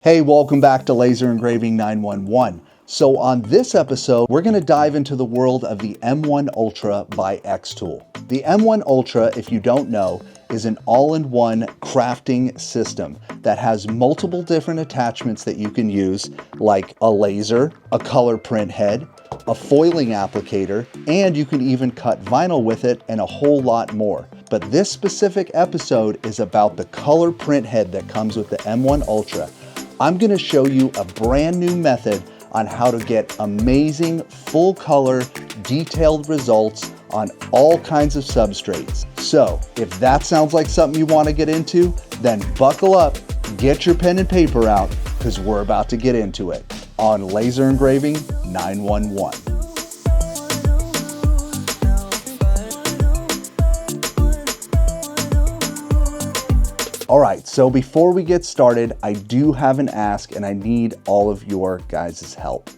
Hey, welcome back to Laser Engraving 911. So on this episode, we're going to dive into the world of the M1 Ultra by xTool. The M1 Ultra, if you don't know, is an all-in-one crafting system that has multiple different attachments that you can use, like a laser, a color print head, a foiling applicator, and you can even cut vinyl with it and a whole lot more. But this specific episode is about the color print head that comes with the M1 Ultra. I'm going to show you a brand new method on how to get amazing full color detailed results on all kinds of substrates. So if that sounds like something you want to get into, then buckle up, get your pen and paper out, because we're about to get into it on Laser Engraving 911. All right, so before we get started, I do have an ask and I need all of your guys' help.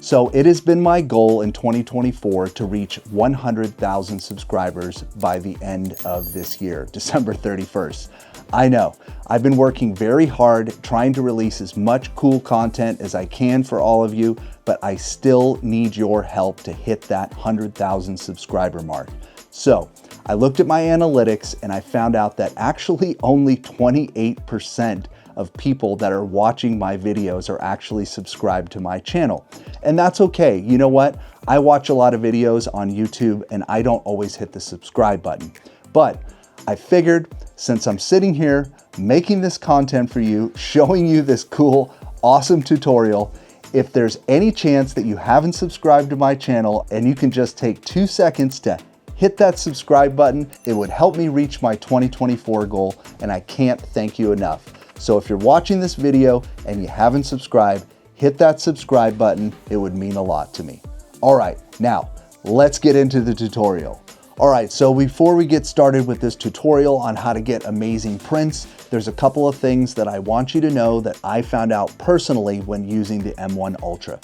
So it has been my goal in 2024 to reach 100,000 subscribers by the end of this year, December 31st. I know, I've been working very hard trying to release as much cool content as I can for all of you, but I still need your help to hit that 100,000 subscriber mark. So I looked at my analytics and I found out that actually only 28% of people that are watching my videos are actually subscribed to my channel. And that's okay. You know what? I watch a lot of videos on YouTube and I don't always hit the subscribe button. But I figured since I'm sitting here making this content for you, showing you this cool, awesome tutorial, if there's any chance that you haven't subscribed to my channel and you can just take 2 seconds to hit that subscribe button, it would help me reach my 2024 goal, and I can't thank you enough. So if you're watching this video and you haven't subscribed, hit that subscribe button. It would mean a lot to me. All right, now let's get into the tutorial. All right, so before we get started with this tutorial on how to get amazing prints, there's a couple of things that I want you to know that I found out personally when using the M1 Ultra.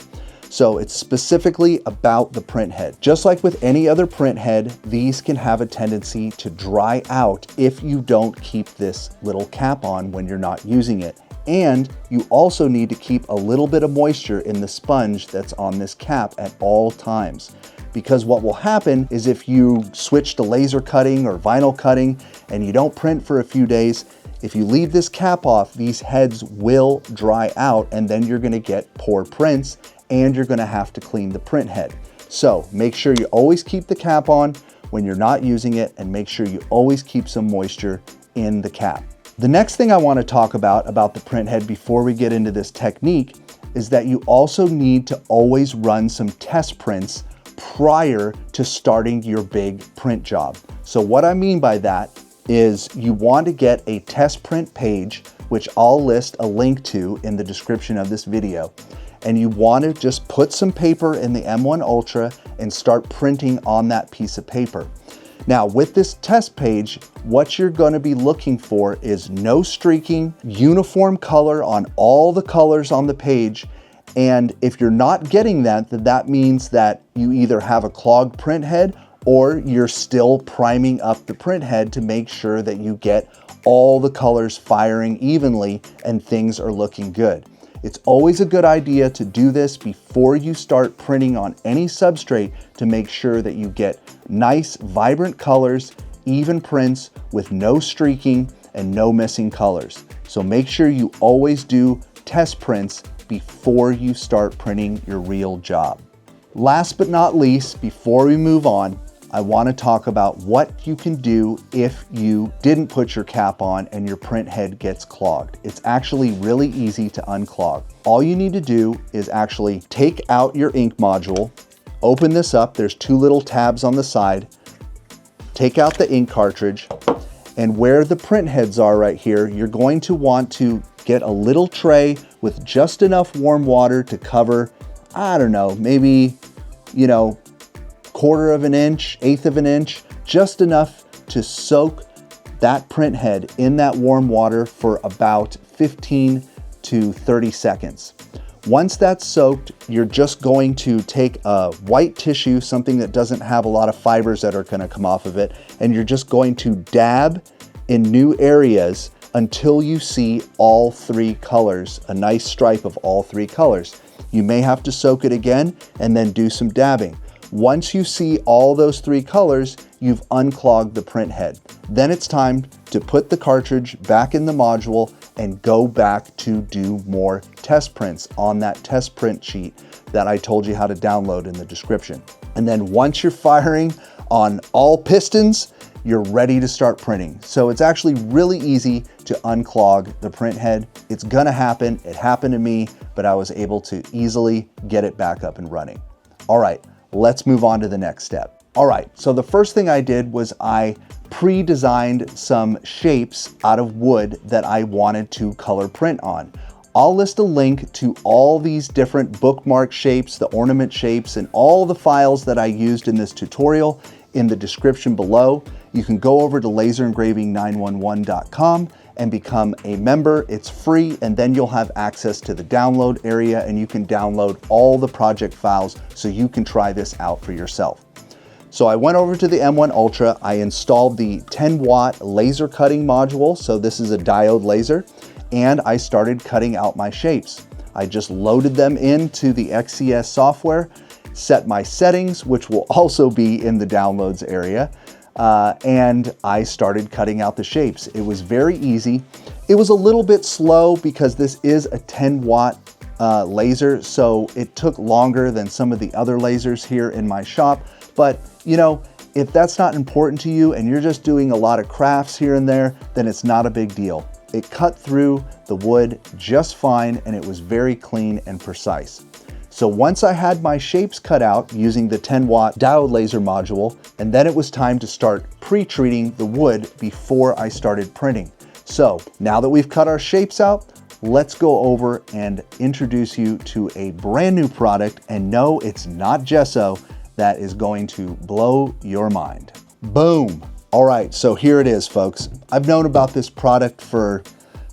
So it's specifically about the print head. Just like with any other print head, these can have a tendency to dry out if you don't keep this little cap on when you're not using it. And you also need to keep a little bit of moisture in the sponge that's on this cap at all times. Because what will happen is if you switch to laser cutting or vinyl cutting and you don't print for a few days, if you leave this cap off, these heads will dry out and then you're gonna get poor prints and you're gonna have to clean the print head. So make sure you always keep the cap on when you're not using it and make sure you always keep some moisture in the cap. The next thing I wanna talk about the print head before we get into this technique is that you also need to always run some test prints prior to starting your big print job. So what I mean by that is you want to get a test print page, which I'll list a link to in the description of this video. And you want to just put some paper in the M1 Ultra and start printing on that piece of paper. Now with this test page, what you're going to be looking for is no streaking, uniform color on all the colors on the page. And if you're not getting that, then that means that you either have a clogged print head or you're still priming up the print head to make sure that you get all the colors firing evenly and things are looking good. It's always a good idea to do this before you start printing on any substrate to make sure that you get nice, vibrant colors, even prints with no streaking and no missing colors. So make sure you always do test prints before you start printing your real job. Last but not least, before we move on, I want to talk about what you can do if you didn't put your cap on and your print head gets clogged. It's actually really easy to unclog. All you need to do is actually take out your ink module, open this up, there's 2 little tabs on the side, take out the ink cartridge, and where the print heads are right here, you're going to want to get a little tray with just enough warm water to cover, I don't know, maybe, 1/4 of an inch, 1/8 of an inch, just enough to soak that print head in that warm water for about 15 to 30 seconds. Once that's soaked, you're just going to take a white tissue, something that doesn't have a lot of fibers that are going to come off of it, and you're just going to dab in new areas until you see all three colors, a nice stripe of all three colors. You may have to soak it again and then do some dabbing. Once you see all those three colors, you've unclogged the print head. Then it's time to put the cartridge back in the module and go back to do more test prints on that test print sheet that I told you how to download in the description. And then once you're firing on all pistons, you're ready to start printing. So it's actually really easy to unclog the print head. It's gonna happen. It happened to me, but I was able to easily get it back up and running. All right, let's move on to the next step. All right, so the first thing I did was I pre-designed some shapes out of wood that I wanted to color print on. I'll list a link to all these different bookmark shapes, the ornament shapes, and all the files that I used in this tutorial in the description below. You can go over to laserengraving911.com and become a member. It's free, and then you'll have access to the download area, and you can download all the project files so you can try this out for yourself. So I went over to the M1 Ultra, I installed the 10-watt laser cutting module, so this is a diode laser, and I started cutting out my shapes. I just loaded them into the XCS software, set my settings, which will also be in the downloads area, and I started cutting out the shapes. It was very easy. It was a little bit slow because this is a 10-watt laser, so it took longer than some of the other lasers here in my shop. But you know, if that's not important to you and you're just doing a lot of crafts here and there, then it's not a big deal. It cut through the wood just fine, and it was very clean and precise. So once I had my shapes cut out using the 10-watt diode laser module, and then it was time to start pre-treating the wood before I started printing. So now that we've cut our shapes out, let's go over and introduce you to a brand new product. And no, it's not gesso. That is going to blow your mind. Boom. All right, so here it is, folks. I've known about this product for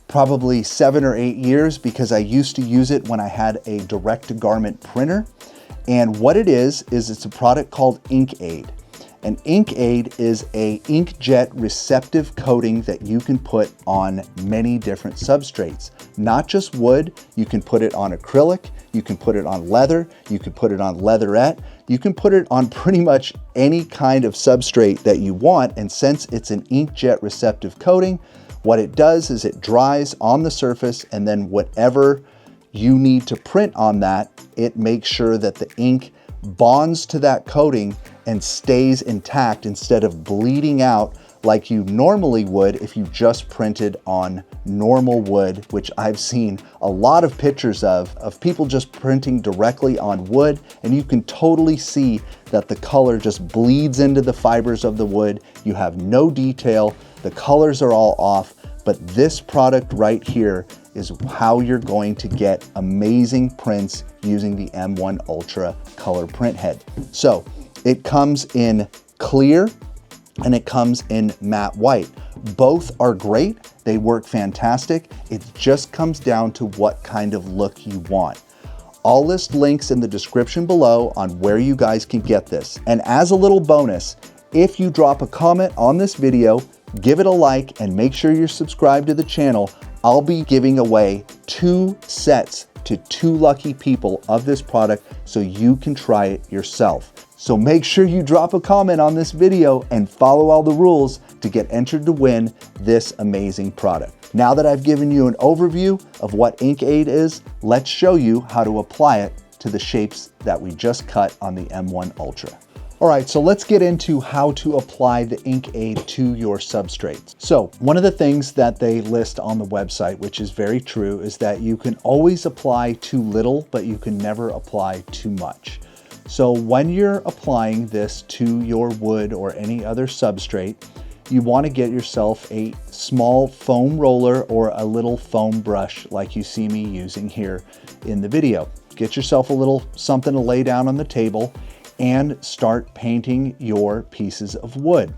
probably 7 or 8 years because I used to use it when I had a direct-to-garment printer. And what it is it's a product called inkAID. And inkAID is a inkjet receptive coating that you can put on many different substrates. Not just wood, you can put it on acrylic, you can put it on leather, you can put it on leatherette, you can put it on pretty much any kind of substrate that you want. And since it's an inkjet receptive coating, what it does is it dries on the surface, and then whatever you need to print on that, it makes sure that the ink bonds to that coating and stays intact instead of bleeding out like you normally would if you just printed on normal wood, which I've seen a lot of pictures of people just printing directly on wood, and you can totally see that the color just bleeds into the fibers of the wood. You have no detail, the colors are all off, but this product right here is how you're going to get amazing prints using the M1 Ultra color print head. So it comes in clear and it comes in matte white. Both are great, they work fantastic. It just comes down to what kind of look you want. I'll list links in the description below on where you guys can get this. And as a little bonus, if you drop a comment on this video, give it a like, and make sure you're subscribed to the channel, I'll be giving away 2 sets to 2 lucky people of this product so you can try it yourself. So make sure you drop a comment on this video and follow all the rules to get entered to win this amazing product. Now that I've given you an overview of what inkAID is, let's show you how to apply it to the shapes that we just cut on the M1 Ultra. All right, so let's get into how to apply the inkAID to your substrates. So one of the things that they list on the website, which is very true, is that you can always apply too little, but you can never apply too much. So when you're applying this to your wood or any other substrate, you want to get yourself a small foam roller or a little foam brush like you see me using here in the video. Get yourself a little something to lay down on the table and start painting your pieces of wood.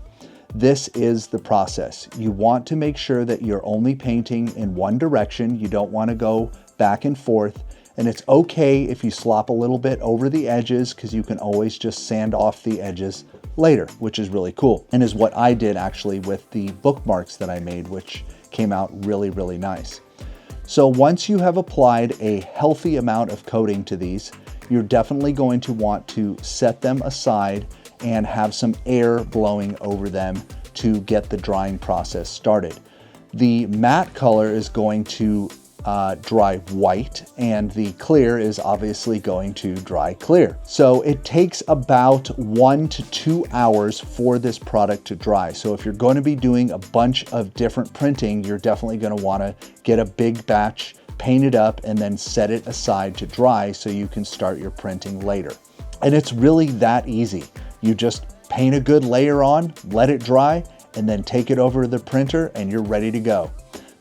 This is the process. You want to make sure that you're only painting in one direction. You don't want to go back and forth. And it's okay if you slop a little bit over the edges, because you can always just sand off the edges later, which is really cool. And is what I did actually with the bookmarks that I made, which came out really, really nice. So once you have applied a healthy amount of coating to these, you're definitely going to want to set them aside and have some air blowing over them to get the drying process started. The matte color is going to dry white, and the clear is obviously going to dry clear. So it takes about 1 to 2 hours for this product to dry. So if you're going to be doing a bunch of different printing, you're definitely going to want to get a big batch, paint it up, and then set it aside to dry so you can start your printing later. And it's really that easy. You just paint a good layer on, let it dry, and then take it over to the printer and you're ready to go.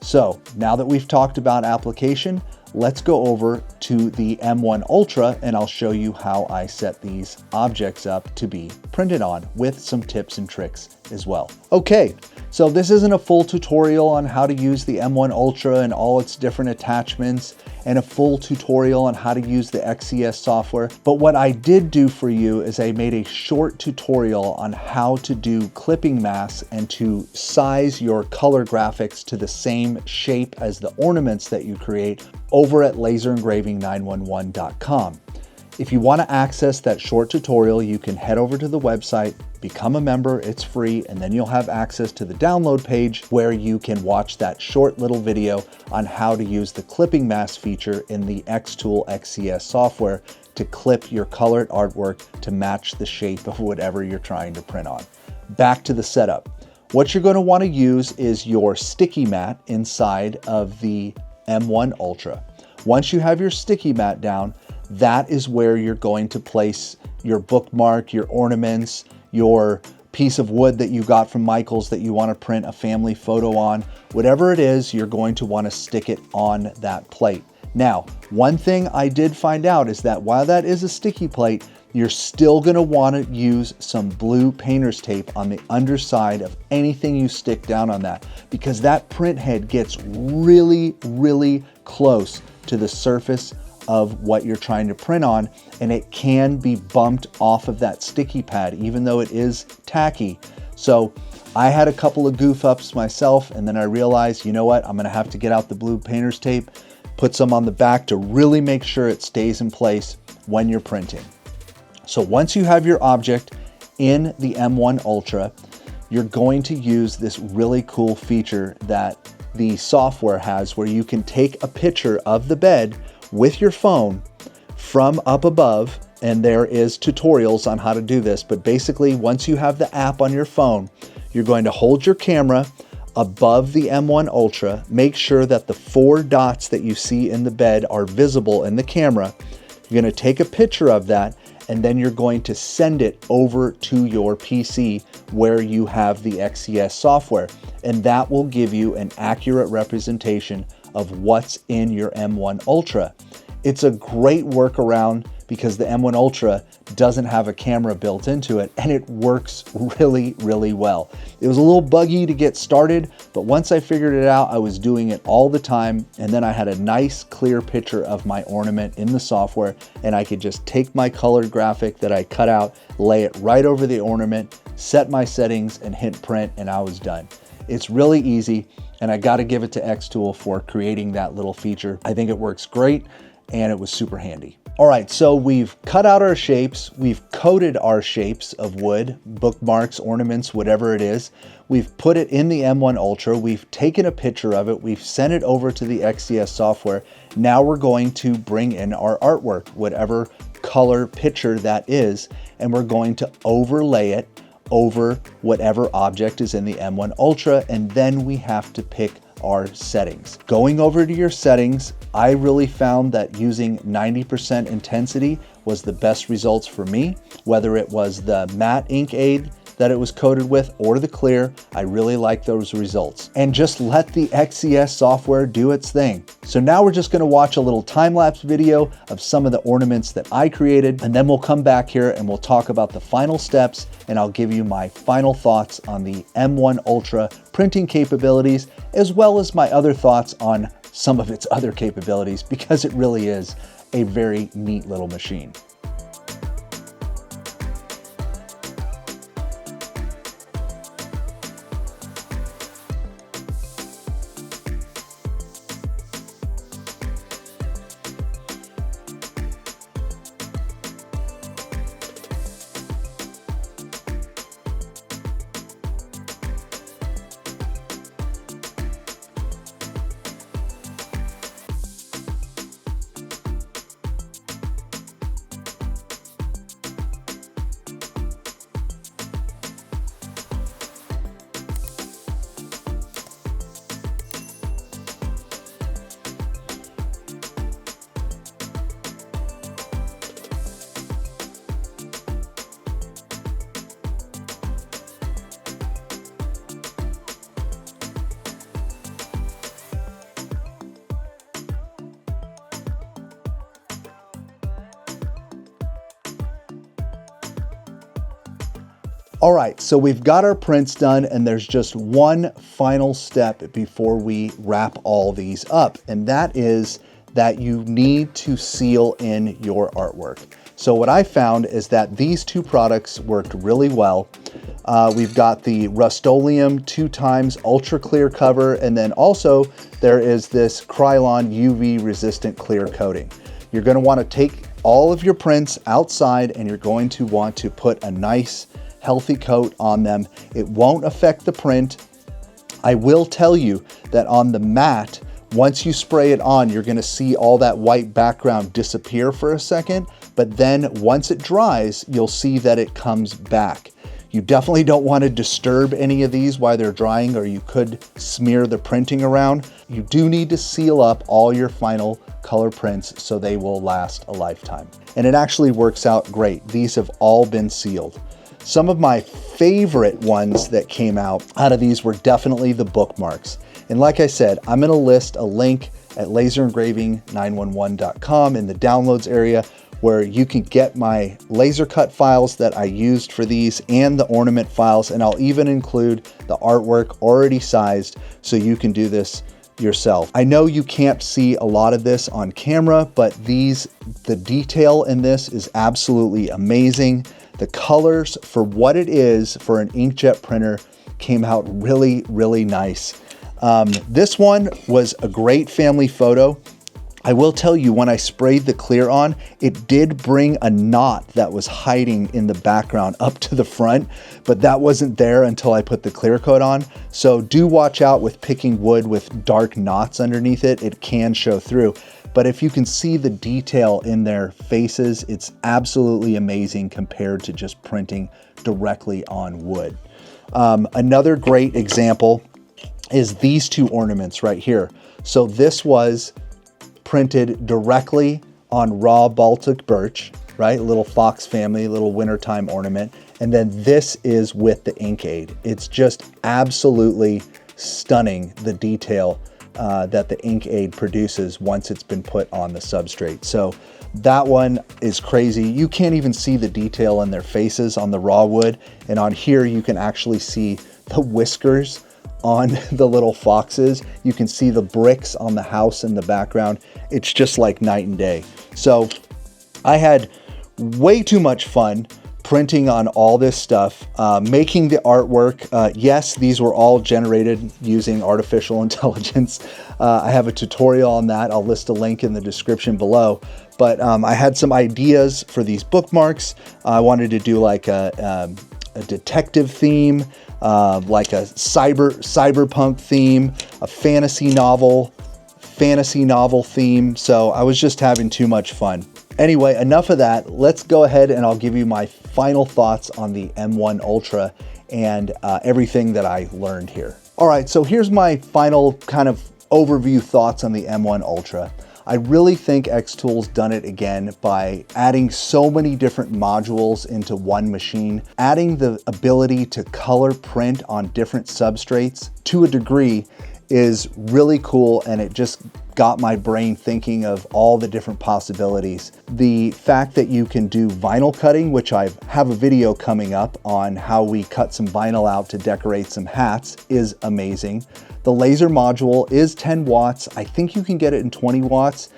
So now that we've talked about application, let's go over to the M1 Ultra and I'll show you how I set these objects up to be printed on with some tips and tricks as well. Okay, so this isn't a full tutorial on how to use the M1 Ultra and all its different attachments and a full tutorial on how to use the XCS software. But what I did do for you is I made a short tutorial on how to do clipping masks and to size your color graphics to the same shape as the ornaments that you create over at laserengraving911.com. If you want to access that short tutorial, you can head over to the website, become a member, it's free, and then you'll have access to the download page where you can watch that short little video on how to use the clipping mask feature in the xTool XCS software to clip your colored artwork to match the shape of whatever you're trying to print on. Back to the setup. What you're going to want to use is your sticky mat inside of the M1 Ultra. Once you have your sticky mat down, that is where you're going to place your bookmark, your ornaments, your piece of wood that you got from Michael's that you want to print a family photo on. Whatever it is, you're going to want to stick it on that plate. Now, one thing I did find out is that while that is a sticky plate, you're still going to want to use some blue painter's tape on the underside of anything you stick down on that, because that print head gets really, really close to the surface of what you're trying to print on, and it can be bumped off of that sticky pad, even though it is tacky. So I had a couple of goof ups myself, and then I realized, you know what, I'm gonna have to get out the blue painter's tape, put some on the back to really make sure it stays in place when you're printing. So once you have your object in the M1 Ultra, you're going to use this really cool feature that the software has where you can take a picture of the bed with your phone from up above, and there is tutorials on how to do this, but basically once you have the app on your phone, you're going to hold your camera above the M1 Ultra, make sure that the 4 dots that you see in the bed are visible in the camera. You're going to take a picture of that, and then you're going to send it over to your PC where you have the XCS software, and that will give you an accurate representation of what's in your M1 Ultra. It's a great workaround because the M1 Ultra doesn't have a camera built into it, and it works really, really well. It was a little buggy to get started, but once I figured it out, I was doing it all the time, and then I had a nice clear picture of my ornament in the software, and I could just take my colored graphic that I cut out, lay it right over the ornament, set my settings, and hit print, and I was done. It's really easy, and I got to give it to xTool for creating that little feature. I think it works great, and it was super handy. All right, so we've cut out our shapes, we've coated our shapes of wood, bookmarks, ornaments, whatever it is. We've put it in the M1 Ultra, we've taken a picture of it, we've sent it over to the XCS software. Now we're going to bring in our artwork, whatever color picture that is, and we're going to overlay it over whatever object is in the M1 Ultra, and then we have to pick our settings. Going over to your settings, I really found that using 90% intensity was the best results for me, whether it was the matte inkAID that it was coated with or the clear. I really like those results. And just let the XCS software do its thing. So now we're just gonna watch a little time-lapse video of some of the ornaments that I created, and then we'll come back here and we'll talk about the final steps, and I'll give you my final thoughts on the M1 Ultra printing capabilities, as well as my other thoughts on some of its other capabilities, because it really is a very neat little machine. All right, so we've got our prints done, and there's just one final step before we wrap all these up, and that is that you need to seal in your artwork. So what I found is that these two products worked really well. We've got the Rust-Oleum 2x ultra clear cover, and then also there is this Krylon UV resistant clear coating. You're going to want to take all of your prints outside, and you're going to want to put a nice healthy coat on them. It won't affect the print. I will tell you that on the matte, once you spray it on, you're going to see all that white background disappear for a second, but then once it dries, you'll see that it comes back. You definitely don't want to disturb any of these while they're drying, or you could smear the printing around. You do need to seal up all your final color prints so they will last a lifetime. And it actually works out great. These have all been sealed. Some of my favorite ones that came out of these were definitely the bookmarks. And like I said, I'm gonna list a link at laserengraving911.com in the downloads area where you can get my laser cut files that I used for these and the ornament files, and I'll even include the artwork already sized so you can do this yourself. I know you can't see a lot of this on camera, but the detail in this is absolutely amazing. The colors for what it is for an inkjet printer came out really, really nice. This one was a great family photo. I will tell you, when I sprayed the clear on, it did bring a knot that was hiding in the background up to the front, but that wasn't there until I put the clear coat on. So do watch out with picking wood with dark knots underneath it. It can show through. But if you can see the detail in their faces, it's absolutely amazing compared to just printing directly on wood. Another great example is these two ornaments right here. So this was printed directly on raw Baltic birch, right? Little fox family, little wintertime ornament. And then this is with the inkAID. It's just absolutely stunning, the detail that the inkAID produces once it's been put on the substrate. So that one is crazy. You can't even see the detail in their faces on the raw wood. And on here, you can actually see the whiskers on the little foxes. You can see the bricks on the house in the background. It's just like night and day. So I had way too much fun printing on all this stuff, making the artwork. Yes, these were all generated using artificial intelligence. I have a tutorial on that. I'll list a link in the description below. But I had some ideas for these bookmarks. I wanted to do like a detective theme, like a cyberpunk theme, a fantasy novel theme. So I was just having too much fun. Anyway, enough of that. Let's go ahead and I'll give you my final thoughts on the M1 Ultra and everything that I learned here. All right, so here's my final kind of overview thoughts on the M1 Ultra. I really think xTool's done it again by adding so many different modules into one machine, adding the ability to color print on different substrates to a degree is really cool, and it just got my brain thinking of all the different possibilities. The fact that you can do vinyl cutting, which I have a video coming up on how we cut some vinyl out to decorate some hats, is amazing. The laser module is 10 watts. I think you can get it in 20 watts.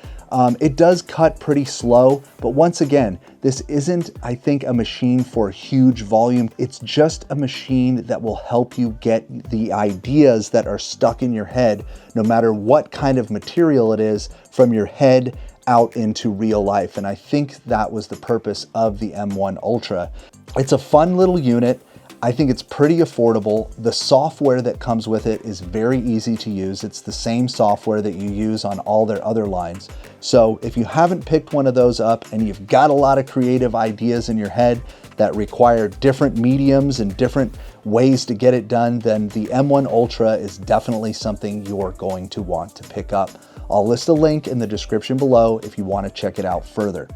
It does cut pretty slow, but once again, this isn't, I think, a machine for huge volume. It's just a machine that will help you get the ideas that are stuck in your head, no matter what kind of material it is, from your head out into real life. And I think that was the purpose of the M1 Ultra. It's a fun little unit. I think it's pretty affordable. The software that comes with it is very easy to use. It's the same software that you use on all their other lines. So if you haven't picked one of those up and you've got a lot of creative ideas in your head that require different mediums and different ways to get it done, then the M1 Ultra is definitely something you're going to want to pick up. I'll list a link in the description below if you want to check it out further.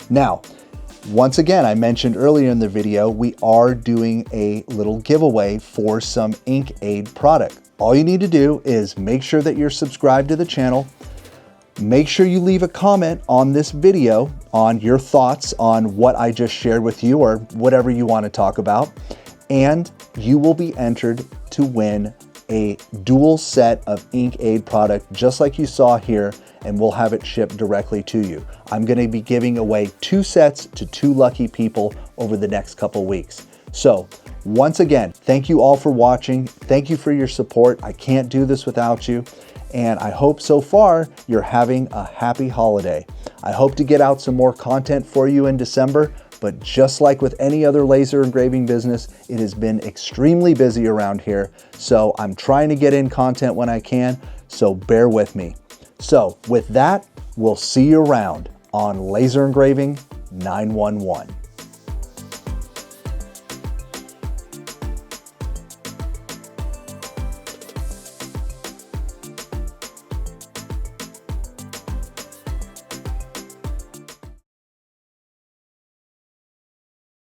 Now, once again, I mentioned earlier in the video, we are doing a little giveaway for some inkAID product. All you need to do is make sure that you're subscribed to the channel. Make sure you leave a comment on this video on your thoughts on what I just shared with you or whatever you want to talk about. and you will be entered to win a dual set of inkAID product just like you saw here, and we'll have it shipped directly to you. I'm gonna be giving away 2 sets to 2 lucky people over the next couple weeks. So once again, thank you all for watching. Thank you for your support. I can't do this without you. And I hope so far you're having a happy holiday. I hope to get out some more content for you in December, but just like with any other laser engraving business, it has been extremely busy around here. So I'm trying to get in content when I can, so bear with me. So with that, we'll see you around on Laser Engraving 911.